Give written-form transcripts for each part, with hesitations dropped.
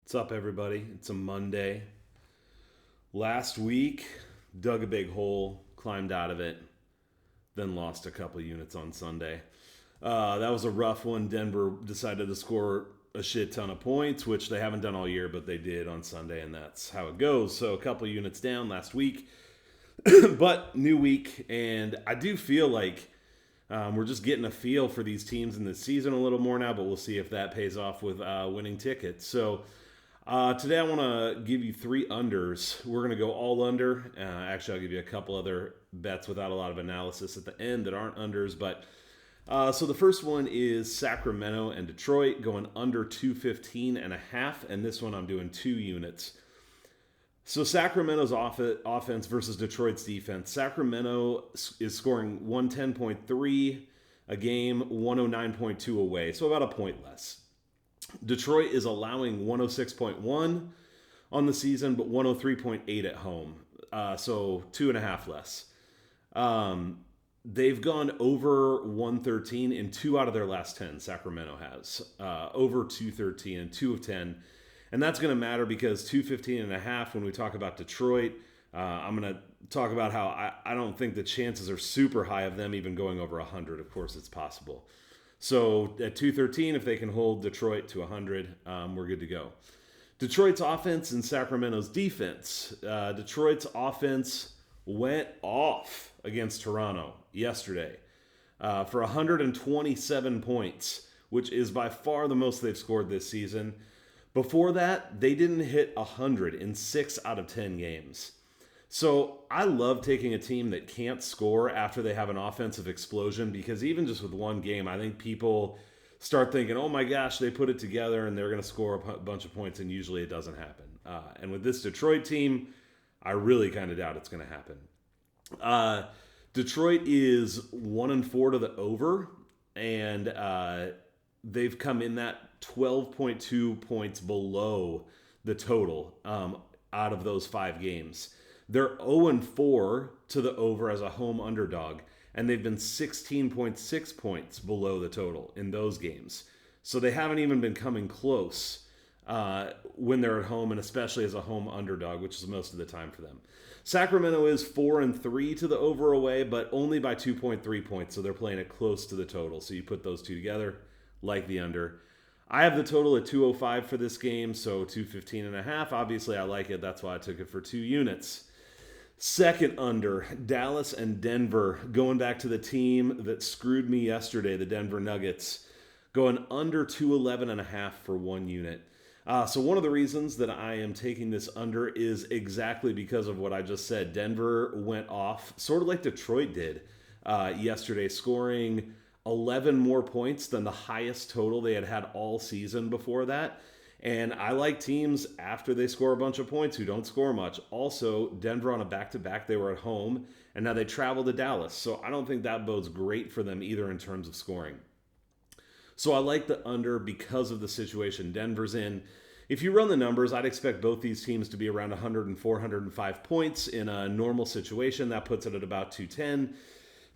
What's up, everybody? It's a Monday. Last week, dug a big hole, climbed out of it, then lost a couple units on Sunday. That was a rough one. Denver decided to score a shit ton of points, which they haven't done all year, but they did on Sunday, and that's how it goes. So a couple units down last week, but new week, and I do feel like we're just getting a feel for these teams in the season a little more now, but we'll see if that pays off with winning tickets. So today I want to give you three unders. We're going to go all under. Actually, I'll give you a couple other bets without a lot of analysis at the end that aren't unders. But so the first one is Sacramento and Detroit going under 215 and a half. And this one I'm doing 2 units. So Sacramento's offense versus Detroit's defense. Sacramento is scoring 110.3 a game, 109.2 away. So about a point less. Detroit is allowing 106.1 on the season, but 103.8 at home. So 2.5 less. They've gone over 113 in 2 out of their last 10. Sacramento has over 213 in 2 of 10. And that's going to matter because 215.5, when we talk about Detroit, I'm going to talk about how I don't think the chances are super high of them even going over 100. Of course, it's possible. So at 213, if they can hold Detroit to 100, we're good to go. Detroit's offense and Sacramento's defense. Detroit's offense went off against Toronto yesterday for 127 points, which is by far the most they've scored this season. Before that, they didn't hit 100 in 6 out of 10 games. So I love taking a team that can't score after they have an offensive explosion, because even just with one game, I think people start thinking, oh my gosh, they put it together and they're going to score a bunch of points, and usually it doesn't happen. And with this Detroit team, I really kind of doubt it's going to happen. Detroit is 1-4 to the over, and they've come in that 12.2 points below the total out of those 5 games. They're 0-4 to the over as a home underdog, and they've been 16.6 points below the total in those games. So they haven't even been coming close when they're at home, and especially as a home underdog, which is most of the time for them. Sacramento is 4-3 to the over away, but only by 2.3 points, so they're playing it close to the total. So you put those two together, like the under. I have the total at 205 for this game, so 215.5. Obviously, I like it. That's why I took it for 2 units. Second under, Dallas and Denver, going back to the team that screwed me yesterday, the Denver Nuggets, going under 211.5 for 1 unit. So one of the reasons that I am taking this under is exactly because of what I just said. Denver went off, sort of like Detroit did yesterday, scoring 11 more points than the highest total they had had all season before that. And I like teams after they score a bunch of points who don't score much. Also, Denver on a back-to-back, they were at home, and now they travel to Dallas. So I don't think that bodes great for them either in terms of scoring. So I like the under because of the situation Denver's in. If you run the numbers, I'd expect both these teams to be around 104, 105 points in a normal situation. That puts it at about 210.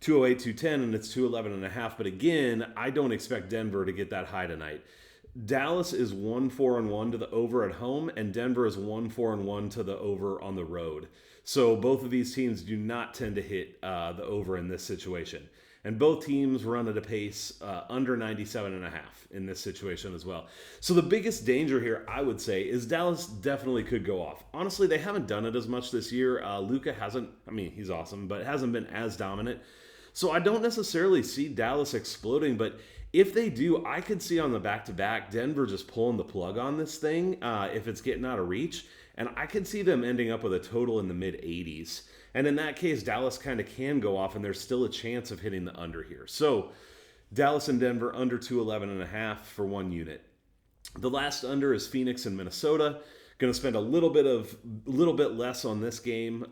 208, 210, and it's 211.5. But again, I don't expect Denver to get that high tonight. Dallas is 1-4-1 to the over at home, and Denver is 1-4-1 to the over on the road. So both of these teams do not tend to hit the over in this situation. And both teams run at a pace under 97.5 in this situation as well. So the biggest danger here, I would say, is Dallas definitely could go off. Honestly, they haven't done it as much this year. Luka hasn't, he's awesome, but hasn't been as dominant. So I don't necessarily see Dallas exploding, but if they do, I could see on the back-to-back Denver just pulling the plug on this thing if it's getting out of reach. And I could see them ending up with a total in the mid-80s. And in that case, Dallas kind of can go off, and there's still a chance of hitting the under here. So Dallas and Denver under 211.5 for 1 unit. The last under is Phoenix and Minnesota. Going to spend a little bit less on this game.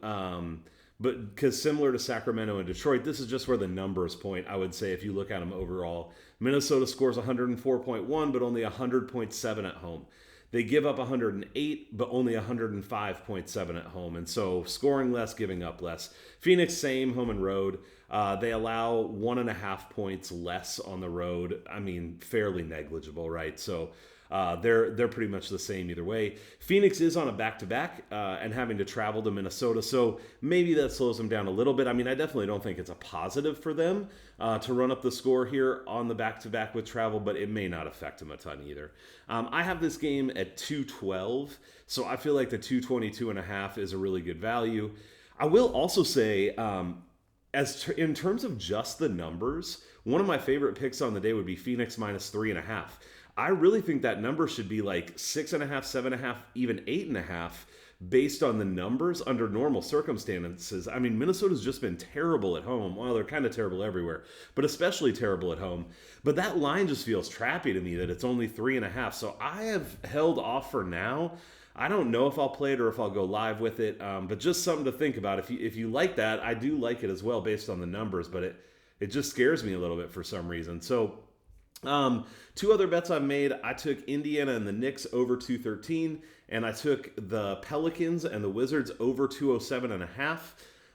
But because similar to Sacramento and Detroit, this is just where the numbers point, I would say, if you look at them overall. Minnesota scores 104.1, but only 100.7 at home. They give up 108, but only 105.7 at home. And so scoring less, giving up less. Phoenix, same, home and road. They allow 1.5 points less on the road. Fairly negligible, right? So They're pretty much the same either way. Phoenix is on a back-to-back and having to travel to Minnesota, so maybe that slows them down a little bit. I mean, I definitely don't think it's a positive for them to run up the score here on the back-to-back with travel, but it may not affect them a ton either. I have this game at 212, so I feel like the 222.5 is a really good value. I will also say, in terms of just the numbers, one of my favorite picks on the day would be Phoenix minus 3.5. I really think that number should be like 6.5, 7.5, even 8.5 based on the numbers under normal circumstances. I mean, Minnesota's just been terrible at home. Well, they're kind of terrible everywhere, but especially terrible at home. But that line just feels trappy to me that it's only 3.5. So I have held off for now. I don't know if I'll play it or if I'll go live with it, but just something to think about. If you like that, I do like it as well based on the numbers, but it just scares me a little bit for some reason. So two other bets I've made. I took Indiana and the Knicks over 213, and I took the Pelicans and the Wizards over 207.5.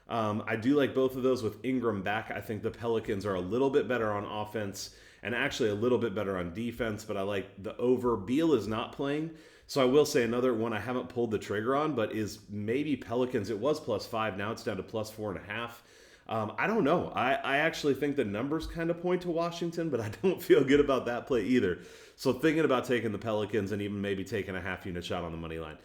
I do like both of those with Ingram back. I think the Pelicans are a little bit better on offense and actually a little bit better on defense, but I like the over. Beal is not playing. So I will say another one I haven't pulled the trigger on, but is maybe Pelicans. It was +5. Now it's down to +4.5. I don't know. I actually think the numbers kind of point to Washington, but I don't feel good about that play either. So thinking about taking the Pelicans and even maybe taking a half-unit shot on the money line.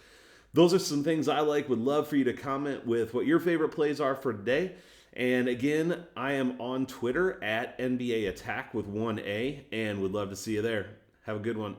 Those are some things I like. Would love for you to comment with what your favorite plays are for today. And again, I am on Twitter at NBA Attack with 1A, and would love to see you there. Have a good one.